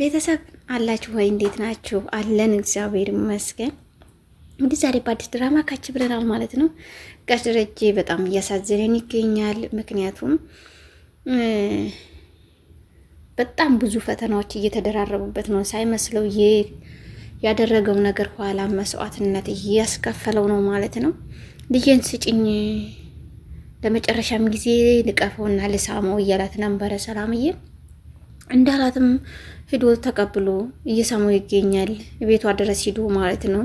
ቤተሰብ አላችሁ ወይ? እንዴት ናችሁ? አለን እግዚአብሔር ይመስገን። እንግዲህ ዛሬ በአዲስ ድራማ ካች ብለናል ማለት ነው። ጋሽ ደረጀ በጣም እያሳዘነን ይገኛል። ምክንያቱም በጣም ብዙ ፈተናዎች እየተደራረቡበት ነው። ሳይመስለው ያደረገው ነገር ኋላ መስዋዕትነት እያስከፈለው ነው ማለት ነው። ልጄን ስጭኝ ለመጨረሻም ጊዜ ልቀፈውና ልሳመው እያላት ነበረ ሰላምዬ። እንዳላትም ሂዶ ተቀብሎ እየሳመው ይገኛል። ቤቷ ድረስ ሂዶ ማለት ነው።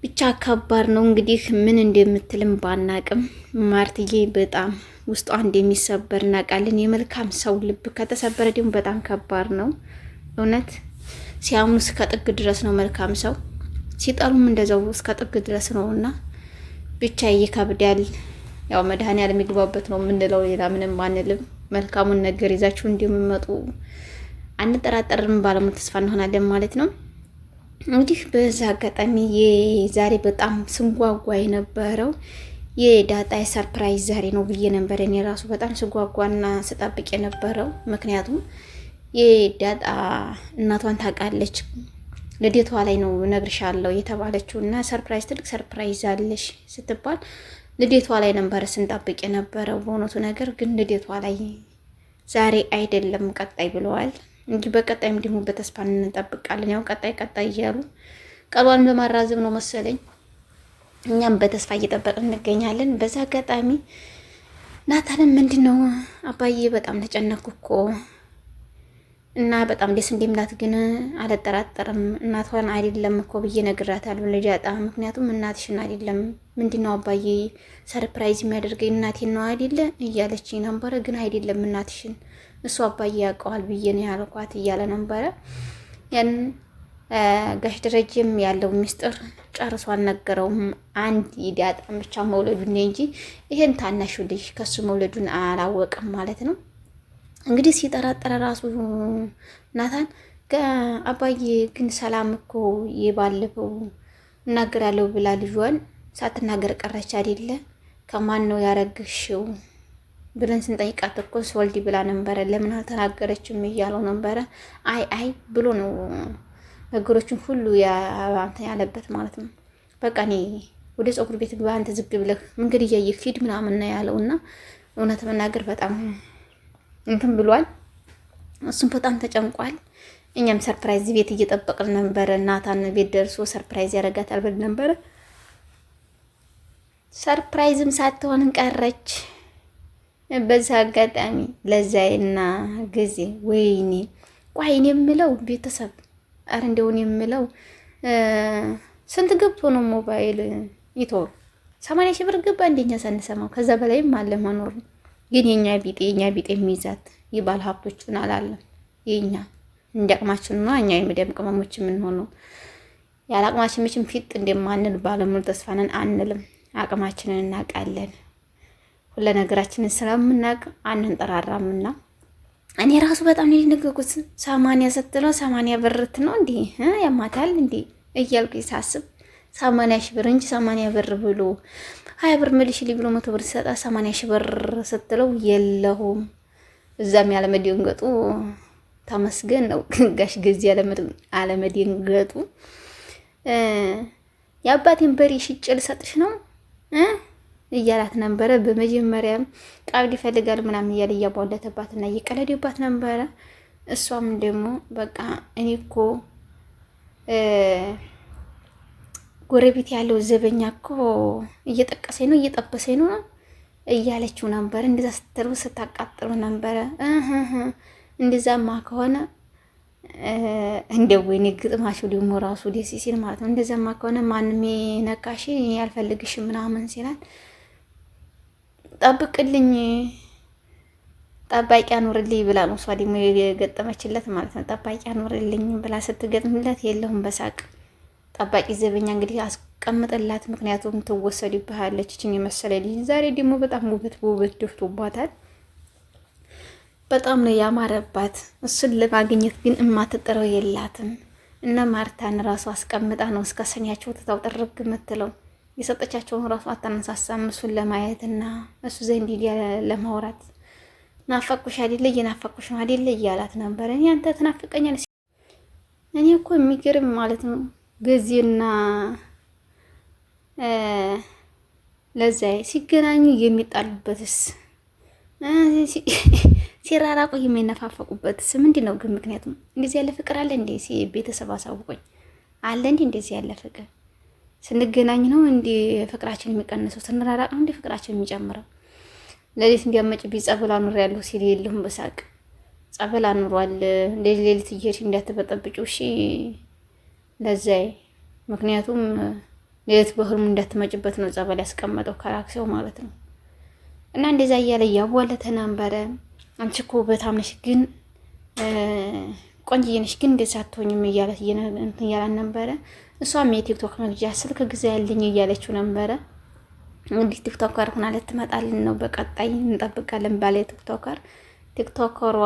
ብቻ ከባድ ነው እንግዲህ ምን እንደምትልም ባናቅም ማርትዬ በጣም ውስጧ እንደሚሰበር እናውቃለን። የመልካም ሰው ልብ ከተሰበረ ደግሞ በጣም ከባድ ነው እውነት። ሲያምኑ እስከ ጥግ ድረስ ነው መልካም ሰው፣ ሲጠሉም እንደዛው እስከ ጥግ ድረስ ነው እና ብቻ ይከብዳል። ያው መድኃኒዓለም የሚግባበት ነው የምንለው፣ ሌላ ምንም አንልም። መልካሙን ነገር ይዛችሁ እንደሚመጡ አንጠራጠርም፣ ባለሙሉ ተስፋ እንሆናለን ማለት ነው። እንግዲህ በዛ አጋጣሚ የዛሬ በጣም ስንጓጓ የነበረው የዳጣ ሰርፕራይዝ ዛሬ ነው ብዬ ነበር። እኔ ራሱ በጣም ስጓጓና ስጠብቅ የነበረው ምክንያቱም የዳጣ እናቷን ታውቃለች፣ ልደቷ ላይ ነው እነግርሻለሁ የተባለችው እና ሰርፕራይዝ ትልቅ ሰርፕራይዝ አለሽ ስትባል ልደቷ ላይ ነበር ስንጠብቅ የነበረው። በእውነቱ ነገር ግን ልደቷ ላይ ዛሬ አይደለም ቀጣይ ብለዋል እንጂ በቀጣይም ደግሞ በተስፋ እንጠብቃለን። ያው ቀጣይ እያሉ ቀሏን ለማራዘም ነው መሰለኝ። እኛም በተስፋ እየጠበቅን እንገኛለን። በዛ አጋጣሚ ናታንም ምንድነው አባዬ በጣም ተጨነኩ እኮ እና በጣም ደስ እንደሚላት ግን አልጠራጠርም። እናቷን አይደለም እኮ ብዬ ነግራታለሁ ልጃጣ። ምክንያቱም እናትሽን አይደለም ምንድነው አባዬ ሰርፕራይዝ የሚያደርገኝ እናቴን ነው አይደለ እያለች ነበረ። ግን አይደለም እናትሽን እሱ አባዬ ያውቀዋል ብዬ ነው ያልኳት እያለ ነበረ። ያን ጋሽ ደረጀም ያለው ሚስጥር ጨርሶ አልነገረውም። አንድ ዳጣን ብቻ መውለዱን እንጂ ይሄን ታናሹ ልጅ ከሱ መውለዱን አላወቅም ማለት ነው። እንግዲህ ሲጠራጠረ ራሱ ናታን አባዬ ግን ሰላም እኮ የባለፈው እናገራለሁ ብላ ልጇን ሳትናገር ቀረች አይደለ? ከማን ነው ያረግሽው ብለን ስንጠይቃት እኮ ስወልድ ብላ ነበረ፣ ለምን አልተናገረችም እያለው ነበረ። አይ ብሎ ነው ነገሮችን ሁሉ ያለበት ማለት ነው። በቃ እኔ ወደ ፀጉር ቤት ግባ አንተ ዝግ ብለህ መንገድ እያየህ ሂድ ምናምን ነው ያለው እና እውነት መናገር በጣም እንትን ብሏል። እሱም በጣም ተጨንቋል። እኛም ሰርፕራይዝ ቤት እየጠበቅን ነበረ። ናታን ቤት ደርሶ ሰርፕራይዝ ያደርጋታል ብለን ነበረ። ሰርፕራይዝም ሳትሆን ቀረች። በዛ አጋጣሚ ለዛይና ጊዜ ወይኔ ቋይኔ የምለው ቤተሰብ አረ እንደውን የምለው ስንት ገብቶ ነው ሞባይል ይቶ 80 ሺህ ብር ገባ እንደኛ ሳንሰማው፣ ከዛ በላይም አለ መኖር ነው። ግን የኛ ቢጤ የሚይዛት የባል ሀብቶችን አላለም። የኛ እንዲያቅማችን ነው እኛ የመደም ቅመሞች የምንሆነው። ያለ አቅማችን ምችም ፊት እንደማንል ባለሙሉ ተስፋ ነን አንልም። አቅማችንን እናውቃለን። ሁሉ ነገራችንን ስለምናውቅ አንንጠራራምና እኔ ራሱ በጣም ነው የነገርኩት። 80 ስትለው 80 ብርት ነው እንዴ ያማታል እንዴ እያልኩ ሳስብ 80 ሺህ ብር እንጂ 80 ብር ብሎ 20 ብር መልሽ ብሎ 100 ብር ሲሰጣ 80 ሺህ ብር ስትለው የለውም። እዛም ያለመደንገጡ ተመስገን ነው። ጋሽ ጊዜ ያለመደንገጡ የአባቴን በሬ ሽጬ ልሰጥሽ ነው እያላት ነበረ። በመጀመሪያም ቀብድ ይፈልጋል ምናምን እያለ እያቧለተባትና እየቀለደባት ነበረ። እሷም ደግሞ በቃ እኔ እኮ ጎረቤት ያለው ዘበኛ እኮ እየጠቀሰኝ ነው እየጠበሰኝ ነው እያለችው ነበር። እንደዛ ስትለው ስታቃጥሉ ነበረ። እንደዛማ ከሆነ እንደው ወይኔ ግጥማችሁ ደግሞ ራሱ ደስ ሲል ማለት ነው። እንደዛማ ከሆነ ማንም ነካሽ ያልፈልግሽ ምናምን ሲላል ጠብቅልኝ ጠባቂ አኑርልኝ ብላ ነው እሷ ደግሞ የገጠመችለት ማለት ነው። ጠባቂ አኑርልኝ ብላ ስትገጥምለት የለውም በሳቅ ጠባቂ ዘበኛ እንግዲህ አስቀምጥላት። ምክንያቱም ትወሰድብሃለች እችን የመሰለ ልጅ። ዛሬ ደግሞ በጣም ውበት ደፍቶባታል። በጣም ነው ያማረባት። እሱን ለማግኘት ግን እማትጥረው የላትም። እነ ማርታን ራሱ አስቀምጣ ነው እስከ ሰኒያቸው ትታው ጥርግ የምትለው። የሰጠቻቸውን ራሱ አታነሳሳም እሱን ለማየትና እሱ ዘንድ ለማውራት። ናፈቁሽ አይደለ እየናፈቁሽ ነው አይደለ እያላት ነበር። እኔ አንተ ትናፍቀኛለህ እኔ እኮ የሚገርም ማለት ነው ገዜና ለዛዬ ሲገናኙ የሚጣሉበትስ ሲራራቁ የሚነፋፈቁበትስ ምንድን ነው ግን? ምክንያቱም እንደዚህ ያለ ፍቅር አለ እንዴ? ቤተሰብ አሳውቆኝ አለ እንዴ እንደዚህ ያለ ፍቅር? ስንገናኝ ነው እንዲ ፍቅራችን የሚቀንሰው? ስንራራቅ ነው እንዲ ፍቅራችን የሚጨምረው? ሌሊት እንዲያመጭ ቢጸበል አኑር ያለሁ ሲል የለሁም በሳቅ ጸበል አኑሯል። እንደዚህ ሌሊት እየሄድሽ እንዳትበጠብጪው እሺ ለዛዬ። ምክንያቱም ሌሊት በህልሙ እንዳትመጭበት ነው ጸበል ያስቀመጠው ከራክሴው ማለት ነው። እና እንደዛ እያለ እያዋለተ ነበረ። አንቺ እኮ በጣም ነሽ ግን ቆንጅዬ ነሽ ግን እንደዛ አትሆኝም እያለት እንትን እያላን ነበረ። እሷም የቲክቶክ መግዣ ስልክ ግዛ ያለኝ እያለችው ነበረ። እንግዲህ ቲክቶከር ሆና ልትመጣልን ነው በቀጣይ እንጠብቃለን። ባለ ቲክቶከሯ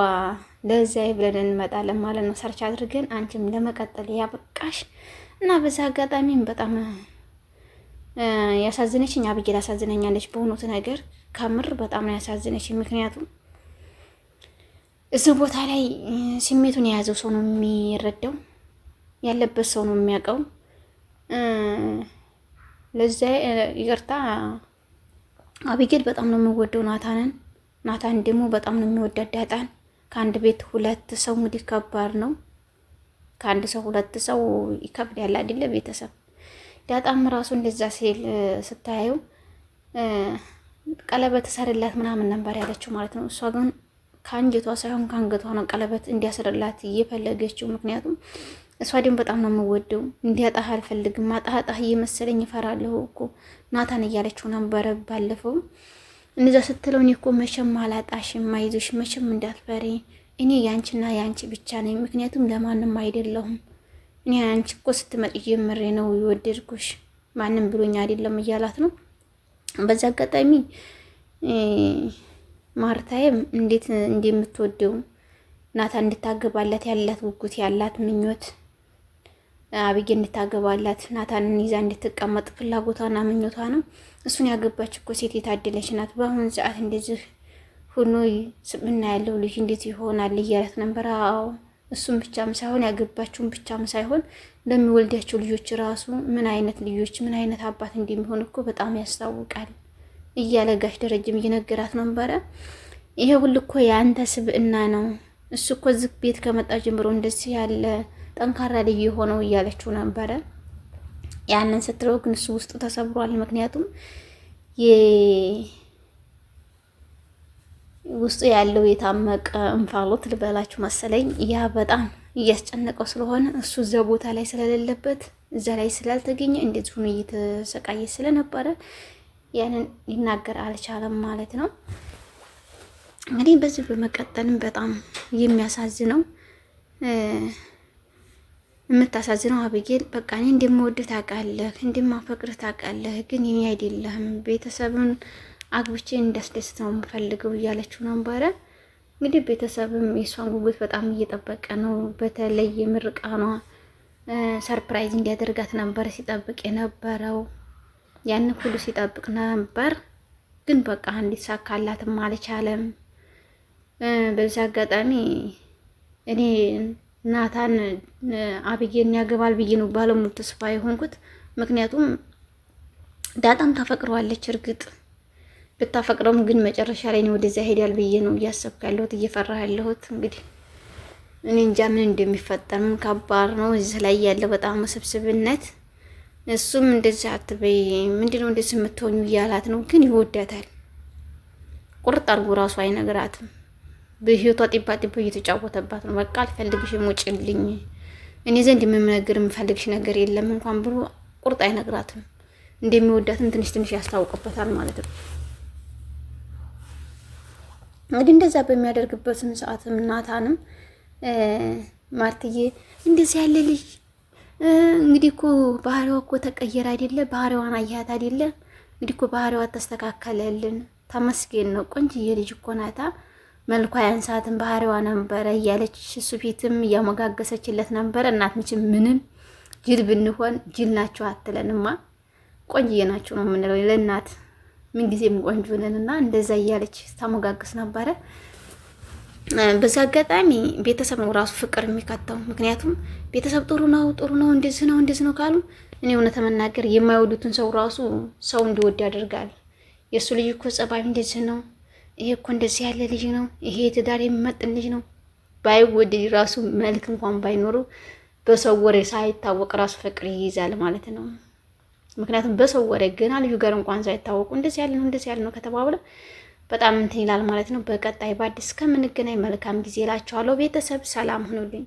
ለዛዬ ብለን እንመጣለን ማለት ነው። ሰርች አድርገን አንቺም ለመቀጠል ያበቃሽ እና በዛ አጋጣሚም በጣም ያሳዝነችኝ አብጌል ያሳዝነኛለች። በሆኑት ነገር ከምር በጣም ነው ያሳዝነችኝ። ምክንያቱም እዚህ ቦታ ላይ ስሜቱን የያዘው ሰው ነው የሚረዳው፣ ያለበት ሰው ነው የሚያውቀው። ለዛዬ ይቅርታ አብጌል በጣም ነው የምወደው ናታን ደግሞ በጣም ነው የሚወዳት ዳጣን። ከአንድ ቤት ሁለት ሰው እንግዲህ ከባድ ነው። ከአንድ ሰው ሁለት ሰው ይከብድ ያለ አይደለ ቤተሰብ። ዳጣም ራሱ እንደዛ ሲል ስታየው ቀለበት ሰርላት ምናምን ነበር ያለችው ማለት ነው። እሷ ግን ከአንጀቷ ሳይሆን ከአንገቷ ነው ቀለበት እንዲያስርላት እየፈለገችው። ምክንያቱም እሷ ደግሞ በጣም ነው የምወደው፣ እንዲያጣህ አልፈልግም፣ ማጣጣህ እየመሰለኝ እፈራለሁ እኮ ናታን እያለችው ነበረ ባለፈው። እንደዛ ስትለው እኔ እኮ መቼም አላጣሽም፣ አይዞሽ፣ መቼም እንዳትፈሪ፣ እኔ ያንቺና ያንቺ ብቻ ነኝ፣ ምክንያቱም ለማንም አይደለሁም። እኔ አንቺ እኮ ስትመጪ ጀምሬ ነው የወደድኩሽ፣ ማንም ብሎኝ አይደለም እያላት ነው። በዛ አጋጣሚ ማርታዬም እንዴት እንደምትወደው ናታን እንድታገባላት ያላት ጉጉት ያላት ምኞት አብጌ እንድታገባላት ናታንን ይዛ እንድትቀመጥ ፍላጎቷና ምኞቷ ነው። እሱን ያገባች እኮ ሴት የታደለች ናት። በአሁኑ ሰዓት እንደዚህ ሆኖ ስብና ያለው ልጅ እንዴት ይሆናል እያለት ነበር። አዎ እሱም ብቻም ሳይሆን ያገባችውን ብቻም ሳይሆን ለሚወልዳቸው ልጆች ራሱ ምን አይነት ልጆች ምን አይነት አባት እንደሚሆን እኮ በጣም ያስታውቃል እያለ ጋሽ ደረጀም እየነገራት ነበረ። ይሄ ሁሉ እኮ የአንተ ስብዕና ነው። እሱ እኮ ዝግ ቤት ከመጣ ጀምሮ እንደዚህ ያለ ጠንካራ ልጅ የሆነው እያለችው ነበረ። ያንን ስትለው ግን እሱ ውስጡ ተሰብሯል። ምክንያቱም ውስጡ ያለው የታመቀ እንፋሎት ልበላችሁ መሰለኝ ያ በጣም እያስጨነቀው ስለሆነ እሱ እዛ ቦታ ላይ ስለሌለበት እዛ ላይ ስላልተገኘ እንደዚህ ሆኖ እየተሰቃየ ስለነበረ ያንን ሊናገር አልቻለም ማለት ነው። እንግዲህ በዚህ በመቀጠልም በጣም የሚያሳዝነው የምታሳዝነው አብጌል በቃ እኔ እንደምወድህ ታውቃለህ፣ እንደማፈቅርህ ታውቃለህ፣ ግን የኔ አይደለህም፣ ቤተሰብን አግብቼ እንዳስደስት ነው የምፈልገው እያለችው ነበረ። እንግዲህ ቤተሰብም የእሷን ጉጉት በጣም እየጠበቀ ነው። በተለይ የምርቃኗ ሰርፕራይዝ እንዲያደርጋት ነበር ሲጠብቅ የነበረው። ያን ሁሉ ሲጠብቅ ነበር፣ ግን በቃ እንዲሳካላትም አልቻለም። በዚህ አጋጣሚ እኔ ናታን አብጌን ያገባል ብዬ ነው ባለሙሉ ተስፋ የሆንኩት። ምክንያቱም ዳጣም ታፈቅረዋለች። እርግጥ ብታፈቅረውም ግን መጨረሻ ላይ ነው ወደዚያ ሄዳል ብዬ ነው እያሰብኩ ያለሁት፣ እየፈራ ያለሁት። እንግዲህ እኔ እንጃ ምን እንደሚፈጠር፣ ምን ከባድ ነው እዚህ ላይ ያለው በጣም ውስብስብነት። እሱም እንደዚህ አትበይ፣ ምንድነው እንደዚህ የምትሆኙ እያላት ነው። ግን ይወዳታል። ቁርጥ አድርጎ ራሱ አይነግራትም። በህይወቷ ጢባ ጢባ እየተጫወተባት ነው። በቃ አልፈልግሽም፣ ውጭልኝ፣ እኔ ዘንድ የምነግር የምፈልግሽ ነገር የለም እንኳን ብሎ ቁርጥ አይነግራትም። እንደሚወዳትም ትንሽ ትንሽ ያስታውቅበታል ማለት ነው። እንግዲህ እንደዛ በሚያደርግበትም ሰዓትም ናታንም ማርትዬ እንደዚህ ያለ ልጅ እንግዲህ እኮ ባህሪዋ እኮ ተቀየረ አይደለ? ባህሪዋን አያት አይደለ? እንግዲህ እኮ ባህሪዋ ተስተካከለልን፣ ተመስገን ነው። ቆንጅዬ ልጅ እኮ ናታ፣ መልኳ ያንሳትን ባህሪዋ ነበረ እያለች እሱ ፊትም እያሞጋገሰችለት ነበረ። እናት ምንም ጅል ብንሆን ጅል ናቸው አትለንማ፣ ቆንጅዬ ናቸው ነው የምንለው ለእናት ምን ጊዜም ቆንጆ ነንና እንደዛ እያለች ታሞጋግስ ነበረ። በዛ አጋጣሚ ቤተሰብ ነው ራሱ ፍቅር የሚከተው። ምክንያቱም ቤተሰብ ጥሩ ነው እንደዚህ ነው ካሉ እኔ እውነት መናገር የማይወዱትን ሰው ራሱ ሰው እንዲወድ ያደርጋል። የእሱ ልጅ እኮ ጸባይ እንደዚህ ነው፣ ይሄ እኮ እንደዚህ ያለ ልጅ ነው፣ ይሄ ትዳር የሚመጥን ልጅ ነው። ባይወደድ ራሱ መልክ እንኳን ባይኖሩ በሰው ወሬ ሳይታወቅ ራሱ ፍቅር ይይዛል ማለት ነው። ምክንያቱም በሰው ወሬ ገና ልጁ ጋር እንኳን ሳይታወቁ እንደዚህ ያለ ነው ከተባብለ በጣም እንትን ይላል ማለት ነው። በቀጣይ በአዲስ ከምንገናኝ መልካም ጊዜ እላችኋለሁ። ቤተሰብ ሰላም ሁኑልኝ።